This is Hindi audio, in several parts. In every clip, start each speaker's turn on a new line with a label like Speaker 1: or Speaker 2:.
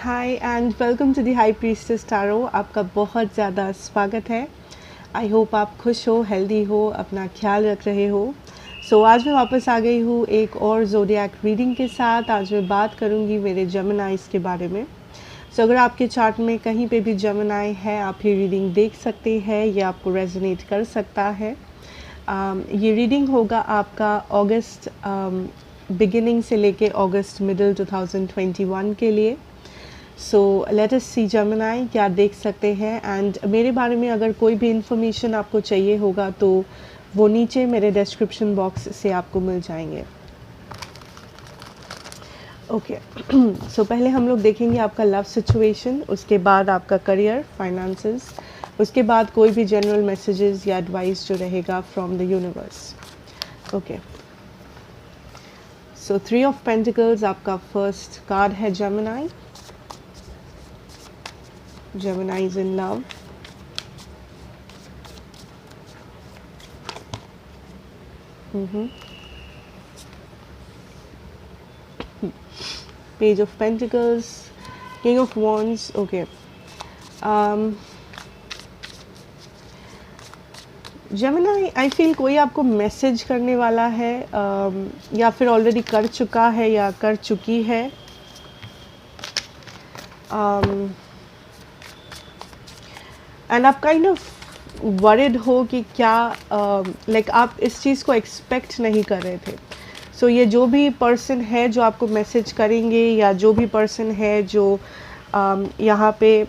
Speaker 1: Hi and welcome to the high priestess tarot. आपका बहुत ज़्यादा स्वागत है। आई होप आप खुश हो, हेल्दी हो, अपना ख्याल रख रहे हो। आज मैं वापस आ गई हूँ एक और ज़ोडिएक रीडिंग के साथ। आज मैं बात करूँगी मेरे जेमिनाइज़ के बारे में। अगर आपके चार्ट में कहीं पे भी जेमिनाई है, आप ये रीडिंग देख सकते हैं, ये आपको रेजोनेट कर सकता है। ये रीडिंग होगा आपका अगस्त बिगिनिंग से लेके अगस्त मिडल 2021 के लिए। लेट अस सी जेमिनाई क्या देख सकते हैं। एंड मेरे बारे में अगर कोई भी इंफॉर्मेशन आपको चाहिए होगा तो वो नीचे मेरे डिस्क्रिप्शन बॉक्स से आपको मिल जाएंगे। ओके पहले हम लोग देखेंगे आपका लव सिचुएशन, उसके बाद आपका करियर, फाइनेंसेस, उसके बाद कोई भी जनरल मैसेजेस या एडवाइस जो रहेगा from the universe. Okay, so 3 of pentacles आपका फर्स्ट कार्ड है Gemini. Gemini is in love. Page of Pentacles, King of Wands. Okay. Gemini, I feel कोई आपको मैसेज करने वाला है, या फिर ऑलरेडी कर चुका है या कर चुकी है। एंड आप काइंड ऑफ वरिड हो कि क्या लाइक आप इस चीज़ को एक्सपेक्ट नहीं कर रहे थे। ये जो भी पर्सन है जो आपको मैसेज करेंगे, या जो भी पर्सन है जो यहाँ पे,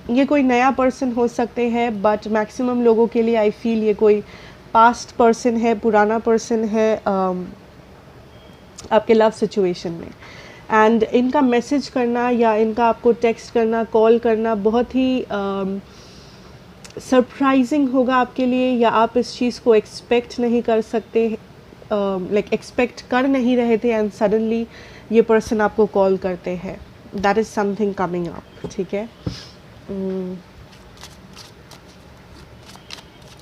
Speaker 1: ये कोई नया पर्सन हो सकते हैं, बट मैक्सिमम लोगों के लिए आई फील ये कोई पास्ट पर्सन है, पुराना पर्सन है आपके लव सिचुएशन में। एंड इनका मैसेज करना या इनका आपको टेक्स्ट करना, कॉल करना बहुत ही सरप्राइजिंग होगा आपके लिए, या आप इस चीज़ को एक्सपेक्ट नहीं कर सकते, लाइक एक्सपेक्ट कर नहीं रहे थे एंड सडनली ये पर्सन आपको कॉल करते हैं। That is something coming up, ठीक है।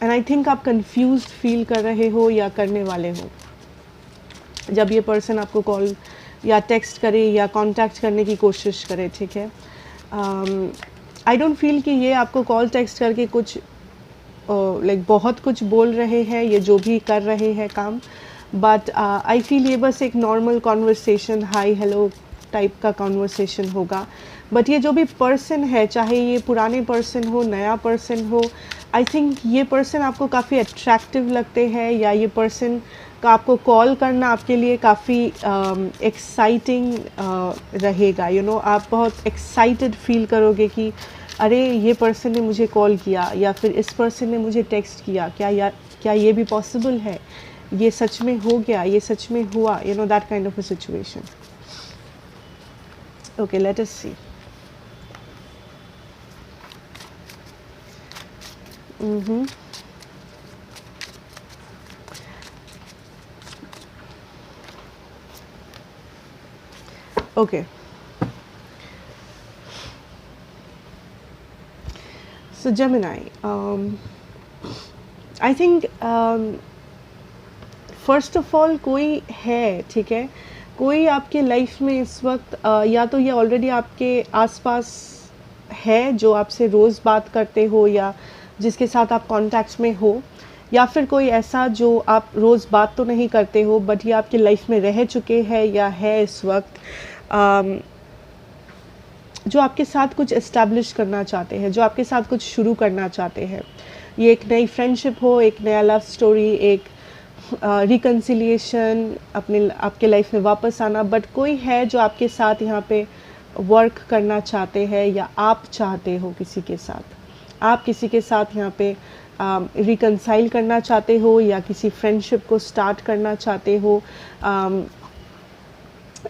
Speaker 1: एंड आई थिंक आप कंफ्यूज्ड फील कर रहे हो या करने वाले हो जब ये पर्सन आपको कॉल या टेक्स्ट करे या कांटेक्ट करने की कोशिश करे, ठीक है। आई डोंट फील कि ये आपको कॉल टेक्स्ट करके कुछ लाइक बहुत कुछ बोल रहे हैं, ये जो भी कर रहे हैं काम, बट आई फील ये बस एक normal conversation, hi hello type का कॉन्वर्सेशन होगा। बट ये जो भी पर्सन है, चाहे ये पुराने पर्सन हो, नया पर्सन हो, आई थिंक ये पर्सन आपको काफ़ी अट्रैक्टिव लगते हैं, या ये पर्सन का आपको कॉल करना आपके लिए काफ़ी एक्साइटिंग रहेगा। आप बहुत एक्साइटेड फील करोगे कि अरे ये पर्सन ने मुझे कॉल किया, या फिर इस पर्सन ने मुझे टेक्स्ट किया, क्या ये भी पॉसिबल है, ये सच में हो गया, ये सच में हुआ, that kind of a situation. Okay, let us see. Okay. So Gemini, I think first of all कोई है, ठीक है, कोई आपके लाइफ में इस वक्त या तो ये ऑलरेडी आपके आसपास है जो आपसे रोज़ बात करते हो, या जिसके साथ आप कॉन्टैक्ट में हो, या फिर कोई ऐसा जो आप रोज़ बात तो नहीं करते हो बट ये आपकी लाइफ में रह चुके हैं या है इस वक्त, जो आपके साथ कुछ इस्टेब्लिश करना चाहते हैं, जो आपके साथ कुछ शुरू करना चाहते हैं। ये एक नई फ्रेंडशिप हो, एक नया लव स्टोरी, एक रिकन्सिलिएशन, आपके लाइफ में वापस आना, बट कोई है जो आपके साथ यहाँ पे वर्क करना चाहते हैं, या आप चाहते हो किसी के साथ, आप किसी के साथ यहाँ पे रिकन्साइल करना चाहते हो, या किसी फ्रेंडशिप को स्टार्ट करना चाहते हो।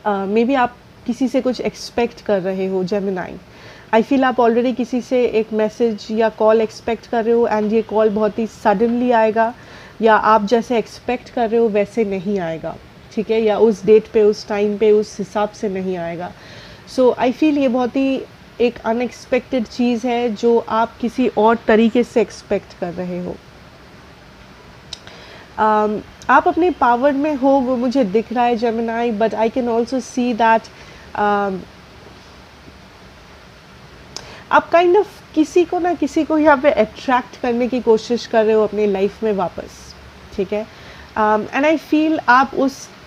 Speaker 1: मे बी आप किसी से कुछ एक्सपेक्ट कर रहे हो जेमिनाई। आई फील आप ऑलरेडी किसी से एक मैसेज या कॉल एक्सपेक्ट कर रहे हो, एंड ये कॉल बहुत ही सडनली आएगा, या आप जैसे एक्सपेक्ट कर रहे हो वैसे नहीं आएगा, ठीक है, या उस डेट पे, उस टाइम पे, उस हिसाब से नहीं आएगा। आई फील ये बहुत ही एक अनएक्सपेक्टेड चीज़ है जो आप किसी और तरीके से एक्सपेक्ट कर रहे हो। आप अपने पावर में हो वो मुझे दिख रहा है Gemini, but I can also see that आप काइंड ऑफ किसी को ना किसी को यहाँ पे अट्रैक्ट करने की कोशिश कर रहे हो अपनी लाइफ में वापस, ठीक है। एंड आई फील आप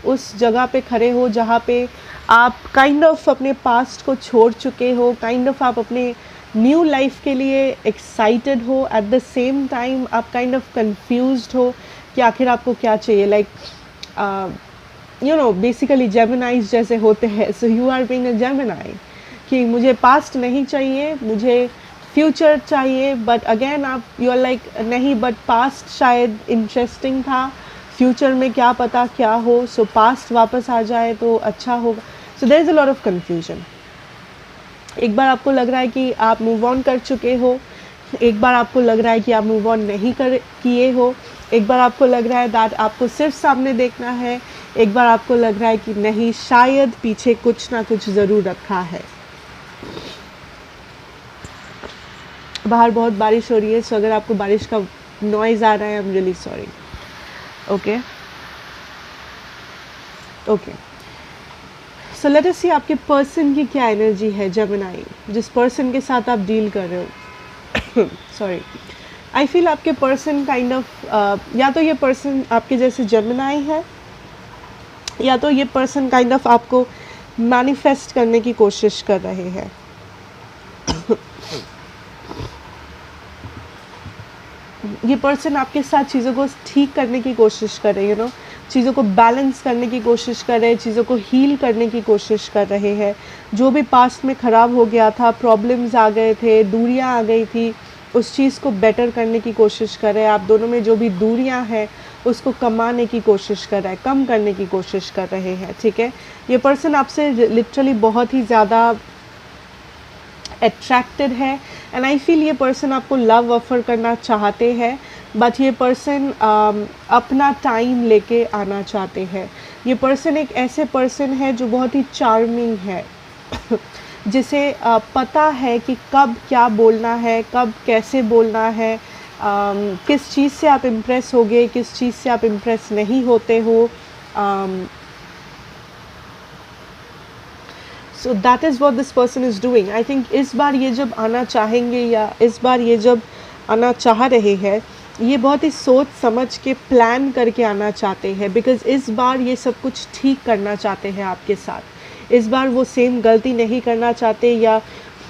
Speaker 1: उस जगह पे खड़े हो जहाँ पे आप काइंड ऑफ अपने पास्ट को छोड़ चुके हो, काइंड ऑफ आप अपने न्यू लाइफ के लिए एक्साइटेड हो, एट द सेम टाइम आप काइंड ऑफ कंफ्यूज्ड हो कि आखिर आपको क्या चाहिए। Like you know basically Geminis जैसे होते हैं, so you are being a Gemini कि मुझे पास्ट नहीं चाहिए, मुझे फ्यूचर चाहिए, बट अगेन आप यू आर लाइक नहीं, बट पास्ट शायद इंटरेस्टिंग था, फ्यूचर में क्या पता क्या हो, सो पास्ट वापस आ जाए तो अच्छा होगा। So there is a lot of confusion. एक बार आपको लग रहा है कि आप मूव ऑन कर चुके हो, एक बार आपको लग रहा है कि आप मूव ऑन नहीं कर किए हो, एक बार आपको लग रहा है दैट आपको सिर्फ सामने देखना है, एक बार आपको लग रहा है कि नहीं शायद पीछे कुछ ना कुछ ज़रूर रखा है। बाहर बहुत बारिश हो रही है, सो अगर आपको बारिश का नॉइज़ आ रहा है, I am really sorry. Okay okay, so let us see आपके पर्सन की क्या एनर्जी है जेमिनाई, जिस पर्सन के साथ आप डील कर रहे हो। सॉरी, आई फील आपके पर्सन काइंड ऑफ या तो ये पर्सन आपके जैसे जेमिनाई है, या तो ये पर्सन काइंड ऑफ आपको मैनिफेस्ट करने की कोशिश कर रहे हैं। ये पर्सन आपके साथ चीज़ों को ठीक करने की कोशिश कर रहे हैं, यू नो, चीज़ों को बैलेंस करने की कोशिश कर रहे हैं, चीज़ों को हील करने की कोशिश कर रहे हैं। जो भी पास्ट में ख़राब हो गया था, प्रॉब्लम्स आ गए थे, दूरियां आ गई थी, उस चीज़ को बेटर करने की कोशिश कर रहे हैं। आप दोनों में जो भी दूरियां हैं उसको कमाने की कोशिश कर रहा है, कम करने की कोशिश कर रहे हैं, ठीक है। ये पर्सन आपसे लिटरली बहुत ही ज़्यादा अट्रैक्टेड है, एंड आई फील ये पर्सन आपको लव ऑफर करना चाहते हैं, बट ये पर्सन अपना टाइम लेके आना चाहते हैं। ये पर्सन एक ऐसे पर्सन है जो बहुत ही चार्मिंग है, जिसे पता है कि कब क्या बोलना है, कब कैसे बोलना है, किस चीज़ से आप इम्प्रेस होगे, किस चीज़ से आप इम्प्रेस नहीं होते हो। So that is what this person is doing. I think इस बार ये जब आना चाहेंगे, या इस बार ये जब आना चाह रहे हैं, ये बहुत ही सोच समझ के प्लान करके आना चाहते हैं, बिकॉज़ इस बार ये सब कुछ ठीक करना चाहते हैं आपके साथ। इस बार वो सेम गलती नहीं करना चाहते, या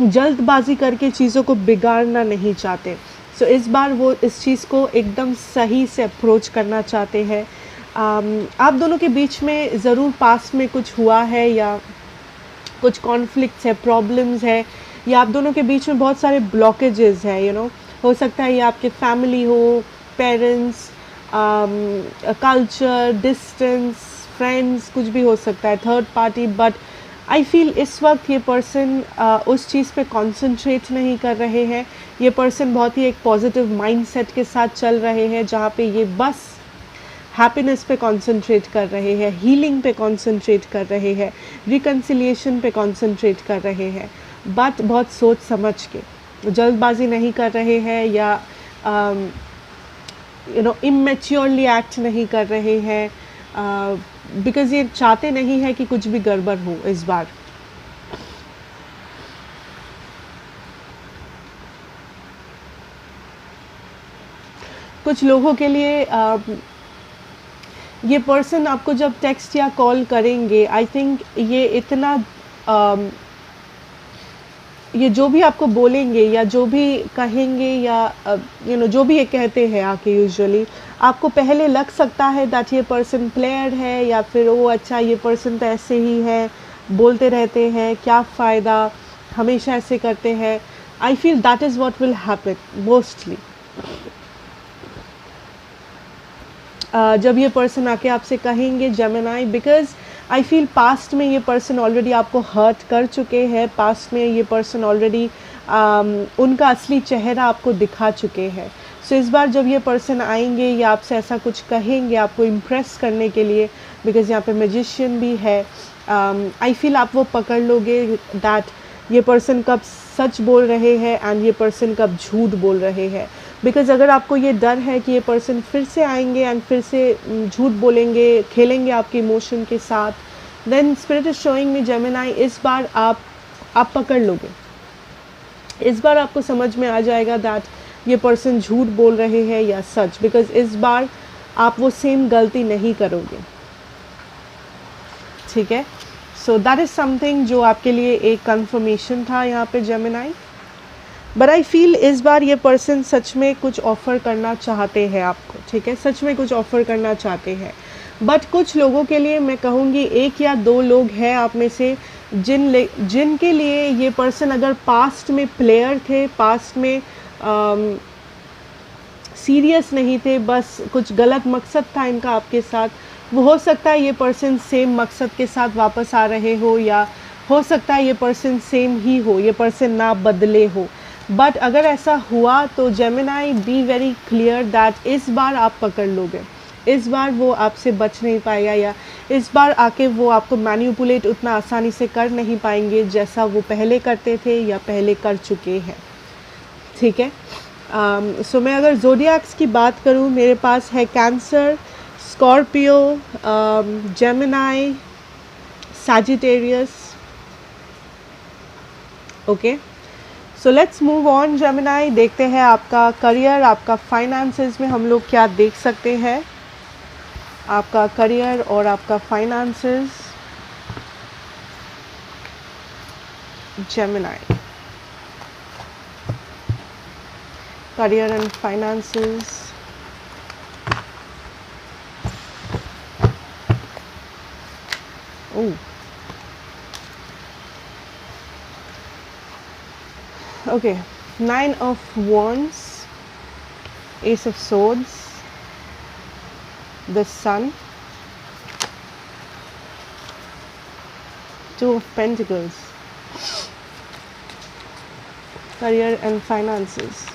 Speaker 1: जल्दबाजी करके चीज़ों को बिगाड़ना नहीं चाहते। सो इस बार वो इस चीज़ को एकदम सही से अप्रोच करना चाहते हैं। आप दोनों के बीच में ज़रूर पास्ट में कुछ हुआ है, या कुछ कॉन्फ्लिक्ट्स है, प्रॉब्लम्स है, या आप दोनों के बीच में बहुत सारे ब्लॉकेजेस है, यू नो। हो सकता है ये आपके फैमिली हो, पेरेंट्स, कल्चर, डिस्टेंस, फ्रेंड्स, कुछ भी हो सकता है, third party. But I feel इस वक्त ये पर्सन उस चीज़ पे कंसंट्रेट नहीं कर रहे हैं। ये पर्सन बहुत ही एक पॉजिटिव माइंडसेट के साथ चल रहे हैं, जहाँ पे ये बस हैप्पीनेस पे कंसंट्रेट कर रहे हैं, हीलिंग पे कंसंट्रेट कर रहे हैं, रिकन्सिलिएशन पे कंसंट्रेट कर रहे हैं, बट बहुत सोच समझ के, जल्दबाजी नहीं कर रहे हैं, या यू नो इमेच्योरली एक्ट नहीं कर रहे हैं, बिकॉज़ ये चाहते नहीं है कि कुछ भी गड़बड़ हो इस बार। कुछ लोगों के लिए ये पर्सन आपको जब टेक्स्ट या कॉल करेंगे, आई थिंक ये इतना ये जो भी आपको बोलेंगे या जो भी कहेंगे, या यू नो जो भी ये कहते हैं आके, यूजुअली आपको पहले लग सकता है दैट ये पर्सन प्लेयर है, या फिर वो अच्छा ये पर्सन तो ऐसे ही है, बोलते रहते हैं, क्या फ़ायदा, हमेशा ऐसे करते हैं। I feel that is what will happen mostly. जब ये पर्सन आके आपसे कहेंगे Gemini, because I feel past में ये पर्सन ऑलरेडी आपको हर्ट कर चुके हैं, पास्ट में ये पर्सन ऑलरेडी उनका असली चेहरा आपको दिखा चुके हैं। सो इस बार जब ये पर्सन आएंगे या आपसे ऐसा कुछ कहेंगे आपको इम्प्रेस करने के लिए, बिकॉज़ यहाँ पे मैजिशियन भी है, आई फील आप वो पकड़ लोगे दैट ये पर्सन कब सच बोल रहे हैं एंड ये पर्सन कब झूठ बोल रहे हैं। बिकॉज़ अगर आपको ये डर है कि ये पर्सन फिर से आएंगे एंड फिर से झूठ बोलेंगे, खेलेंगे आपके इमोशन के साथ, then spirit is showing me Gemini इस बार आप पकड़ लोगे। इस बार आपको समझ में आ जाएगा दैट ये पर्सन झूठ बोल रहे हैं या सच, बिकॉज इस बार आप वो सेम गलती नहीं करोगे, ठीक है। सो दैट इज़ समथिंग जो आपके लिए एक कंफर्मेशन था यहाँ पे जेमिनाई। बट आई फील इस बार ये पर्सन सच में कुछ ऑफ़र करना चाहते हैं आपको, ठीक है, सच में कुछ ऑफ़र करना चाहते हैं। बट कुछ लोगों के लिए मैं कहूँगी 1 या 2 लोग हैं आप में से जिनके लिए ये पर्सन अगर पास्ट में प्लेयर थे, पास्ट में सीरियस नहीं थे, बस कुछ गलत मकसद था इनका आपके साथ, वो हो सकता है ये पर्सन सेम मकसद के साथ वापस आ रहे हो, या हो सकता है ये पर्सन सेम ही हो, ये पर्सन ना बदले हो। बट अगर ऐसा हुआ तो Gemini be very clear that इस बार आप पकड़ लोगे, इस बार वो आपसे बच नहीं पाएगा, या इस बार आके वो आपको मैनिपुलेट उतना आसानी से कर नहीं पाएंगे जैसा वो पहले करते थे या पहले कर चुके हैं, ठीक है। सो मैं अगर ज़ोडिएक्स की बात करूँ, मेरे पास है cancer, Scorpio, Gemini, Sagittarius. Okay, so let's move on Gemini. देखते हैं आपका करियर, आपका फाइनेंसेस में हम लोग क्या देख सकते हैं, आपका करियर और आपका finances Gemini, career and finances, oh okay, 9 of Wands, Ace of Swords, the Sun, 2 of Pentacles, career and finances,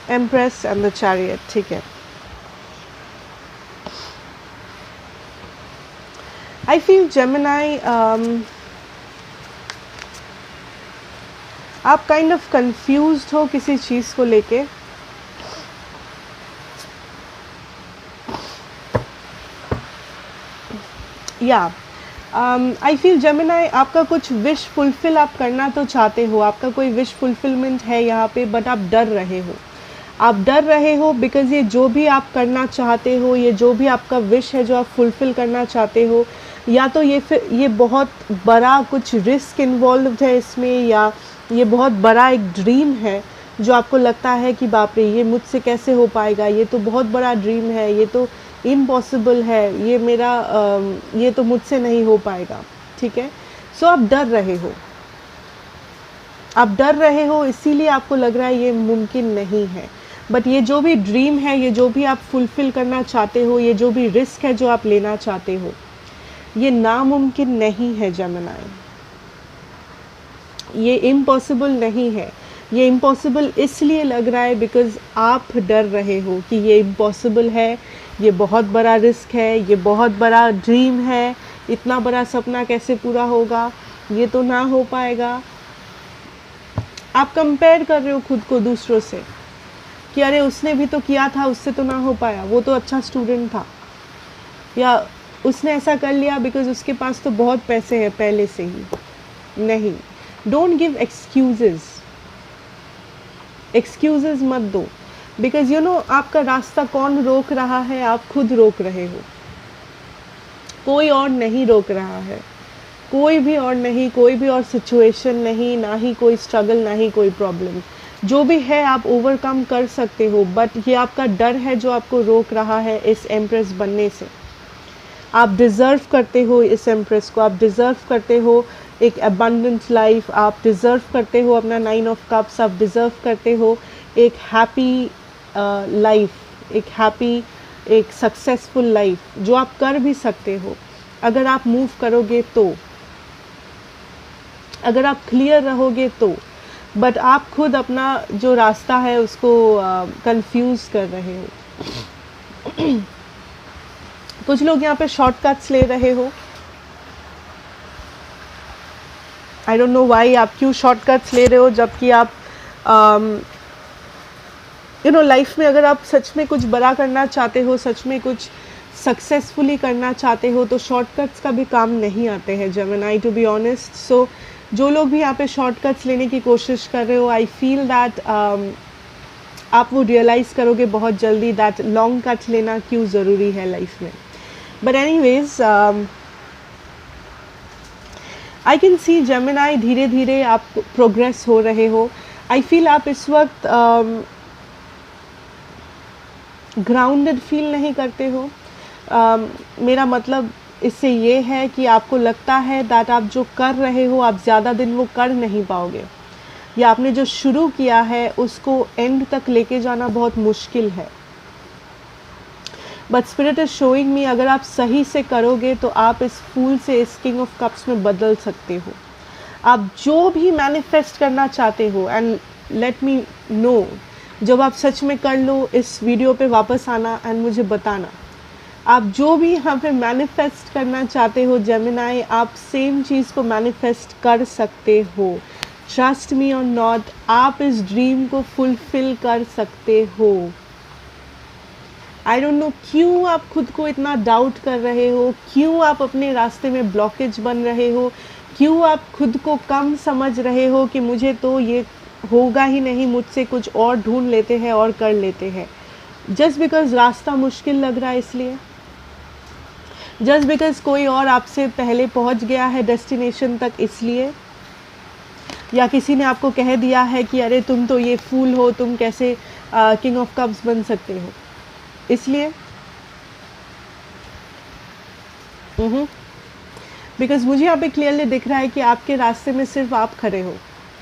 Speaker 1: Empress and the Chariot, ठीक है। I feel Gemini, आप काइंड ऑफ कंफ्यूज्ड हो किसी चीज़ को लेके, या आई फील जेमिनाई आपका कुछ विश फुलफिल आप करना तो चाहते हो, आपका कोई विश फुलफिलमेंट है यहाँ पे, बट आप डर रहे हो, आप डर रहे हो बिकॉज़ ये जो भी आप करना चाहते हो, ये जो भी आपका विश है जो आप फुलफ़िल करना चाहते हो, या तो ये बहुत बड़ा कुछ रिस्क इन्वॉल्व्ड है इसमें, या ये बहुत बड़ा एक ड्रीम है जो आपको लगता है कि बाप रे ये मुझसे कैसे हो पाएगा, ये तो बहुत बड़ा ड्रीम है, ये तो इम्पॉसिबल है, ये मेरा ये तो मुझसे नहीं हो पाएगा, ठीक है। सो आप डर रहे हो, आप डर रहे हो, इसीलिए आपको लग रहा है ये मुमकिन नहीं है। बट ये जो भी ड्रीम है, ये जो भी आप फुलफ़िल करना चाहते हो, ये जो भी रिस्क है जो आप लेना चाहते हो, ये नामुमकिन नहीं है जेमिनाई, ये इम्पॉसिबल नहीं है। ये इम्पॉसिबल इसलिए लग रहा है बिकॉज़ आप डर रहे हो कि ये इम्पॉसिबल है, ये बहुत बड़ा रिस्क है, ये बहुत बड़ा ड्रीम है, इतना बड़ा सपना कैसे पूरा होगा, ये तो ना हो पाएगा। आप कंपेयर कर रहे हो खुद को दूसरों से कि अरे उसने भी तो किया था, उससे तो ना हो पाया, वो तो अच्छा स्टूडेंट था, या उसने ऐसा कर लिया बिकॉज़ उसके पास तो बहुत पैसे हैं पहले से ही। नहीं, डोंट गिव एक्सक्यूज़ेस मत दो, बिकॉज़ यू नो आपका रास्ता कौन रोक रहा है, आप खुद रोक रहे हो, कोई और नहीं रोक रहा है, कोई भी और नहीं, कोई भी और सिचुएशन नहीं, ना ही कोई स्ट्रगल, ना ही कोई प्रॉब्लम, जो भी है आप ओवरकम कर सकते हो। बट ये आपका डर है जो आपको रोक रहा है इस एम्प्रेस बनने से। आप डिज़र्व करते हो इस एम्प्रेस को, आप डिज़र्व करते हो एक अबंडेंट लाइफ, आप डिज़र्व करते हो अपना 9 ऑफ कप्स, आप डिज़र्व करते हो एक हैप्पी लाइफ, एक हैप्पी, एक सक्सेसफुल लाइफ जो आप कर भी सकते हो अगर आप मूव करोगे तो, अगर आप क्लियर रहोगे तो। बट आप खुद अपना जो रास्ता है उसको कंफ्यूज कर रहे हो। कुछ लोग यहाँ पे शॉर्टकट्स ले रहे हो, आई डोंट नो वाई, आप क्यों शॉर्टकट्स ले रहे हो जबकि आप लाइफ में अगर आप सच में कुछ बड़ा करना चाहते हो, सच में कुछ सक्सेसफुली करना चाहते हो, तो शॉर्टकट्स का भी काम नहीं आते हैं जेमिनी, टू बी ऑनेस्ट। सो जो लोग भी यहाँ पे शॉर्टकट्स लेने की कोशिश कर रहे हो, आई फील दैट आप वो रियलाइज़ करोगे बहुत जल्दी दैट लॉन्ग कट लेना क्यों ज़रूरी है लाइफ में। But anyways, I can see Gemini धीरे धीरे आप प्रोग्रेस हो रहे हो। आई फील आप इस वक्त ग्राउंडेड फील नहीं करते हो। मेरा मतलब इससे ये है कि आपको लगता है दैट आप जो कर रहे हो आप ज़्यादा दिन वो कर नहीं पाओगे, या आपने जो शुरू किया है उसको एंड तक लेके जाना बहुत मुश्किल है। बट स्पिरिट इज शोइंग मी अगर आप सही से करोगे तो आप इस फूल से इस किंग ऑफ कप्स में बदल सकते हो। आप जो भी मैनिफेस्ट करना चाहते हो, एंड लेट मी नो, जब आप सच में कर लो इस वीडियो पे वापस आना एंड मुझे बताना। आप जो भी यहाँ पे मैनिफेस्ट करना चाहते हो जेमिनी, आप सेम चीज़ को मैनिफेस्ट कर सकते हो। ट्रस्ट मी और नॉट, आप इस ड्रीम को फुलफिल कर सकते हो। आई डोंट नो क्यों आप खुद को इतना डाउट कर रहे हो, क्यों आप अपने रास्ते में ब्लॉकेज बन रहे हो, क्यों आप खुद को कम समझ रहे हो कि मुझे तो ये होगा ही नहीं, मुझसे कुछ और ढूंढ लेते हैं और कर लेते हैं। जस्ट बिकॉज रास्ता मुश्किल लग रहा है, इसलिए जस्ट बिकॉज कोई और आपसे पहले पहुंच गया है डेस्टिनेशन तक, इसलिए, या किसी ने आपको कह दिया है कि अरे तुम तो ये फूल हो, तुम कैसे किंग ऑफ कप्स बन सकते हो, इसलिए। बिकॉज मुझे यहाँ पे क्लियरली दिख रहा है कि आपके रास्ते में सिर्फ आप खड़े हो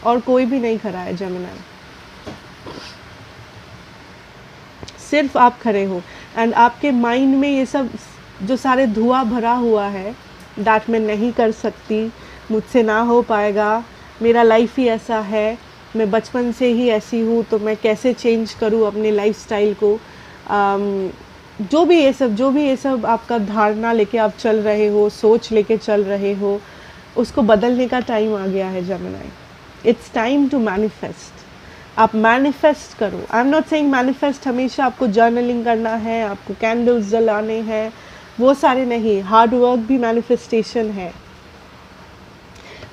Speaker 1: और कोई भी नहीं खड़ा है जेमिनी, सिर्फ आप खड़े हो। एंड आपके माइंड में ये सब जो सारे धुआं भरा हुआ है, दैट मैं नहीं कर सकती, मुझसे ना हो पाएगा, मेरा लाइफ ही ऐसा है, मैं बचपन से ही ऐसी हूँ, तो मैं कैसे चेंज करूँ अपने लाइफस्टाइल को, जो भी ये सब आपका धारणा लेके आप चल रहे हो, सोच लेके चल रहे हो, उसको बदलने का टाइम आ गया है Gemini. It's time to manifest. आप मैनिफेस्ट करो। I am not saying manifest हमेशा आपको जर्नलिंग करना है, आपको कैंडल्स जलाने हैं, वो सारे नहीं। हार्ड वर्क भी मैनिफेस्टेशन है।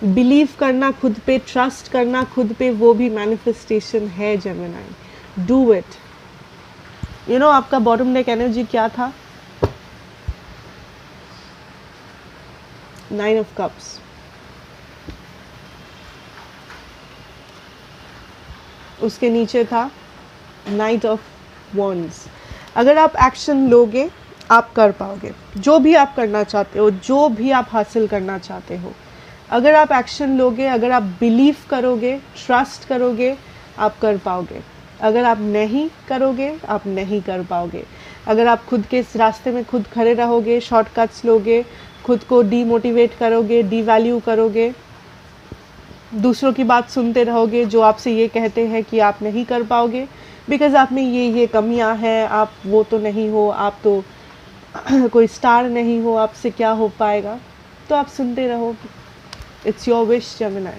Speaker 1: बिलीव करना खुद पे, ट्रस्ट करना खुद पे, वो भी मैनिफेस्टेशन है Gemini. Do it. You know आपका बॉटम डेक एनर्जी क्या था? 9 ऑफ कप्स। उसके नीचे था नाइट ऑफ वॉन्ड्स। अगर आप एक्शन लोगे आप कर पाओगे, जो भी आप करना चाहते हो, जो भी आप हासिल करना चाहते हो। अगर आप एक्शन लोगे, अगर आप बिलीव करोगे, ट्रस्ट करोगे, आप कर पाओगे। अगर आप नहीं करोगे आप नहीं कर पाओगे। अगर आप खुद के इस रास्ते में खुद खड़े रहोगे, शॉर्टकट्स लोगे, खुद को डीमोटिवेट करोगे, डीवैल्यू करोगे, दूसरों की बात सुनते रहोगे जो आपसे ये कहते हैं कि आप नहीं कर पाओगे बिकॉज़ आप में ये कमियां हैं, आप वो तो नहीं हो, आप तो कोई स्टार नहीं हो, आपसे क्या हो पाएगा, तो आप सुनते रहो। It's your wish Gemini,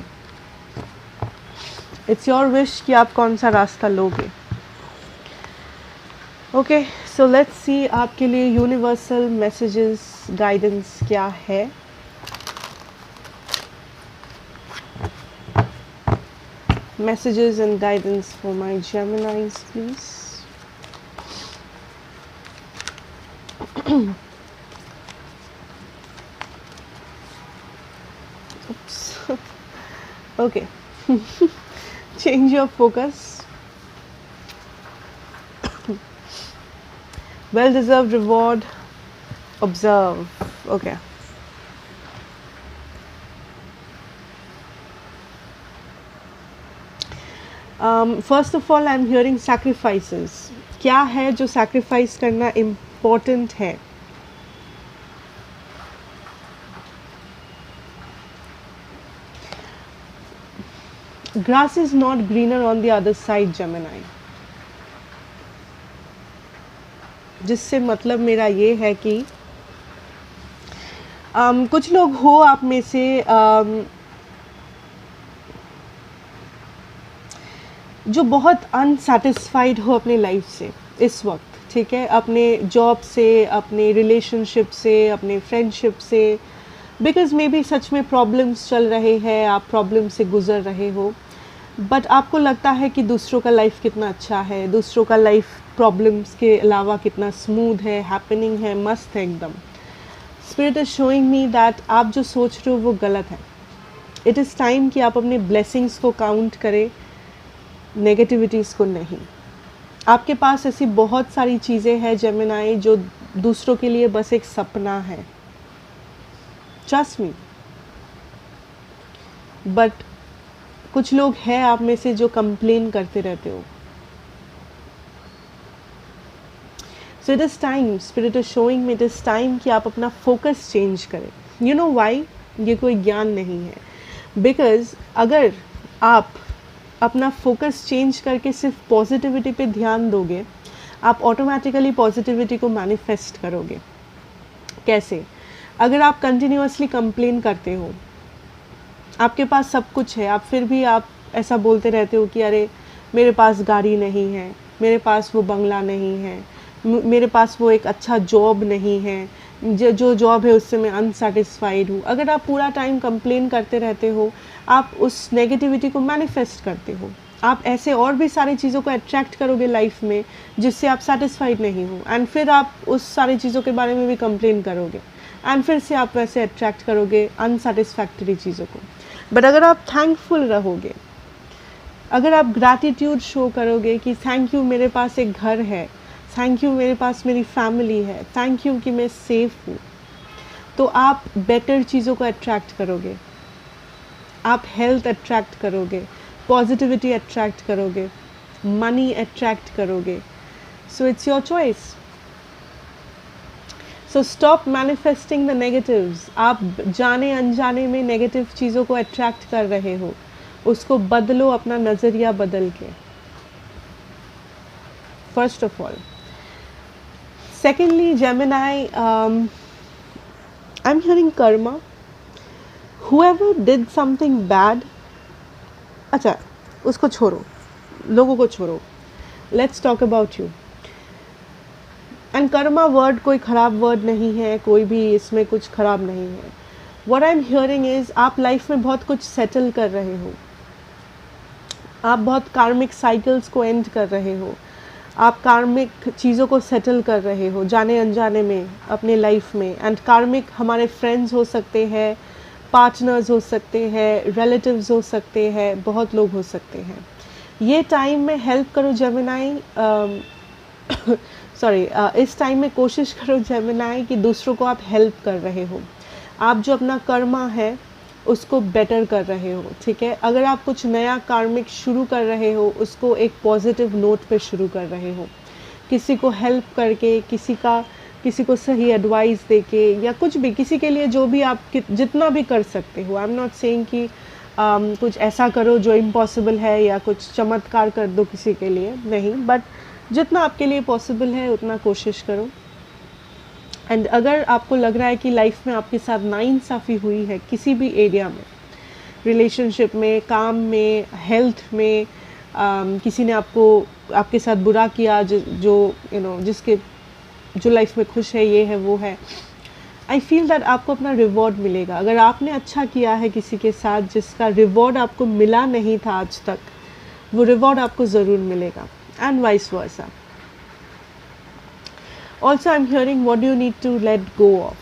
Speaker 1: it's your wish कि आप कौन सा रास्ता लोगे। ओके, सो लेट्स सी आपके लिए यूनिवर्सल मैसेजेस, गाइडेंस क्या है। Messages and guidance for my Geminis, please. Oops. Okay. Change your focus. Well-deserved reward. Observe. Okay. First of all I am hearing sacrifices. क्या है जो सैक्रिफाइस करना इम्पोर्टेंट है? Grass is not greener on the other side Gemini. जिससे मतलब मेरा ये है कि कुछ लोग हो आप में से जो बहुत अनसेटिस्फाइड हो अपनी लाइफ से इस वक्त, ठीक है, अपने जॉब से, अपने रिलेशनशिप से, अपने फ्रेंडशिप से, बिकॉज मे बी सच में प्रॉब्लम्स चल रहे हैं, आप प्रॉब्लम से गुजर रहे हो, बट आपको लगता है कि दूसरों का लाइफ कितना अच्छा है, दूसरों का लाइफ प्रॉब्लम्स के अलावा कितना स्मूथ है, हैपनिंग है, मस्त है एकदम। Spirit is showing me that आप जो सोच रहे हो वो गलत है। इट इज़ टाइम कि आप अपने ब्लेसिंग्स को काउंट करें, नेगेटिविटीज़ को नहीं। आपके पास ऐसी बहुत सारी चीज़ें हैं जेमिनाई जो दूसरों के लिए बस एक सपना है, ट्रस्ट मी। बट कुछ लोग हैं आप में से जो कंप्लेन करते रहते हो। So it is time, spirit is showing me, it is time कि आप अपना फोकस चेंज करें। You know why? ये कोई ज्ञान नहीं है, बिकॉज अगर आप अपना फोकस चेंज करके सिर्फ पॉजिटिविटी पे ध्यान दोगे, आप ऑटोमेटिकली पॉजिटिविटी को मैनिफेस्ट करोगे। कैसे? अगर आप कंटिन्यूअसली कंप्लेन करते हो, आपके पास सब कुछ है, आप फिर भी आप ऐसा बोलते रहते हो कि अरे मेरे पास गाड़ी नहीं है, मेरे पास वो बंगला नहीं है, मेरे पास वो एक अच्छा जॉब नहीं है, जो जॉब है उससे मैं अनसेटिस्फाइड हूँ। अगर आप पूरा टाइम कंप्लेन करते रहते हो, आप उस नेगेटिविटी को मैनिफेस्ट करते हो। आप ऐसे और भी सारी चीज़ों को अट्रैक्ट करोगे लाइफ में जिससे आप सेटिस्फाइड नहीं हो, एंड फिर आप उस सारी चीज़ों के बारे में भी कंप्लेन करोगे, एंड फिर से आप वैसे अट्रैक्ट करोगे अनसेटिस्फैक्टरी चीज़ों को। बट अगर आप थैंकफुल रहोगे, अगर आप ग्रैटिट्यूड शो करोगे कि थैंक यू मेरे पास एक घर है, थैंक यू मेरे पास मेरी फैमिली है, थैंक यू कि मैं सेफ हूँ, तो आप बेटर चीज़ों को अट्रैक्ट करोगे, आप हेल्थ अट्रैक्ट करोगे, पॉजिटिविटी अट्रैक्ट करोगे, मनी अट्रैक्ट करोगे। So it's your choice. So stop manifesting the negatives. आप जाने अनजाने में नेगेटिव चीज़ों को अट्रैक्ट कर रहे हो, उसको बदलो, अपना नज़रिया बदल के, first of all. Secondly Gemini, I am hearing Karma, whoever did something bad, अच्छा उसको छोड़ो, लोगों को छोड़ो, let's talk about you. And Karma word कोई ख़राब वर्ड नहीं है, कोई भी इसमें कुछ ख़राब नहीं है। What I am hearing is आप लाइफ में बहुत कुछ सेटल कर रहे हो, आप बहुत कार्मिक साइकिल्स को एंड कर रहे हो, आप कार्मिक चीज़ों को सेटल कर रहे हो जाने अनजाने में अपने लाइफ में। एंड कार्मिक हमारे फ्रेंड्स हो सकते हैं, पार्टनर्स हो सकते हैं, रिलेटिव्स हो सकते हैं, बहुत लोग हो सकते हैं। ये टाइम में हेल्प करो जेमिनाई, सॉरी इस टाइम में कोशिश करो जेमिनाई कि दूसरों को आप हेल्प कर रहे हो, आप जो अपना कर्मा है उसको बेटर कर रहे हो, ठीक है। अगर आप कुछ नया कार्मिक शुरू कर रहे हो, उसको एक पॉजिटिव नोट पे शुरू कर रहे हो, किसी को हेल्प करके, किसी को सही एडवाइस देके, या कुछ भी, किसी के लिए जो भी आप जितना भी कर सकते हो। आई एम नॉट सेइंग कि कुछ ऐसा करो जो इम्पॉसिबल है या कुछ चमत्कार कर दो किसी के लिए, नहीं, बट जितना आपके लिए पॉसिबल है उतना कोशिश करो। एंड अगर आपको लग रहा है कि लाइफ में आपके साथ नाइंसाफ़ी हुई है किसी भी एरिया में, रिलेशनशिप में, काम में, हेल्थ में, किसी ने आपके साथ बुरा किया, जो जिसके जो लाइफ में खुश है, ये है वो है, आई फील दैट आपको अपना रिवॉर्ड मिलेगा। अगर आपने अच्छा किया है किसी के साथ जिसका रिवॉर्ड आपको मिला नहीं था आज तक, वो रिवॉर्ड आपको ज़रूर मिलेगा, and vice versa. Also, I'm hearing what do you need to let go of.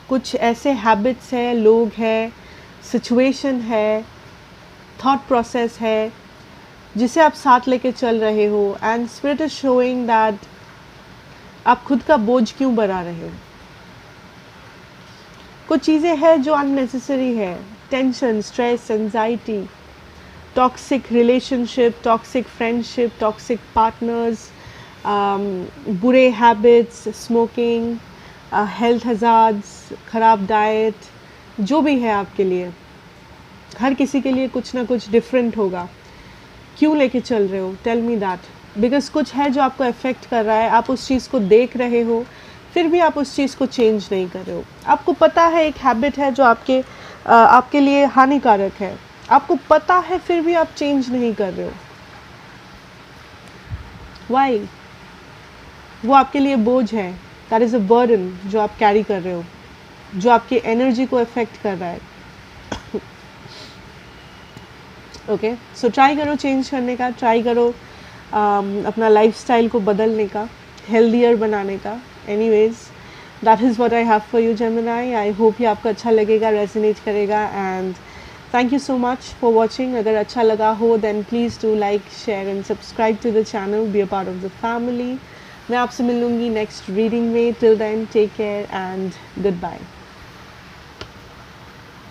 Speaker 1: कुछ ऐसे हैबिट्स हैं, लोग हैं, सिचुएशन है, थॉट प्रोसेस है जिसे आप साथ लेके चल रहे हो, and spirit is showing that आप खुद का बोझ क्यों बढ़ा रहे हो। कुछ चीज़ें हैं जो अननेसेसरी है, tension, stress, anxiety, toxic relationship, toxic friendship, toxic partners, बुरे हैबिट्स, स्मोकिंग, हेल्थ हज़ार्ड्स, ख़राब डाइट, जो भी है आपके लिए, हर किसी के लिए कुछ ना कुछ डिफरेंट होगा। क्यों लेके चल रहे हो? Tell me that. बिकॉज कुछ है जो आपको अफेक्ट कर रहा है, आप उस चीज़ को देख रहे हो, फिर भी आप उस चीज़ को चेंज नहीं कर रहे हो। आपको पता है एक हैबिट है जो आपके आपके लिए हानिकारक है, आपको पता है फिर भी आप चेंज नहीं कर रहे हो, वाई? वो आपके लिए बोझ है, दैट इज़ अ बर्डन जो आप कैरी कर रहे हो, जो आपकी एनर्जी को अफेक्ट कर रहा है। ओके, सो ट्राई करो चेंज करने का, ट्राई करो अपना लाइफस्टाइल को बदलने का, हेल्दियर बनाने का। Anyways, that is what I have for you Gemini. I hope ये आपको अच्छा लगेगा, रेजोनेट करेगा। And thank you so much for watching. अगर अच्छा लगा हो then please do like, share and subscribe to the channel, be a part of the family. मैं आपसे मिलूंगी नेक्स्ट रीडिंग में। Till then take care and good bye.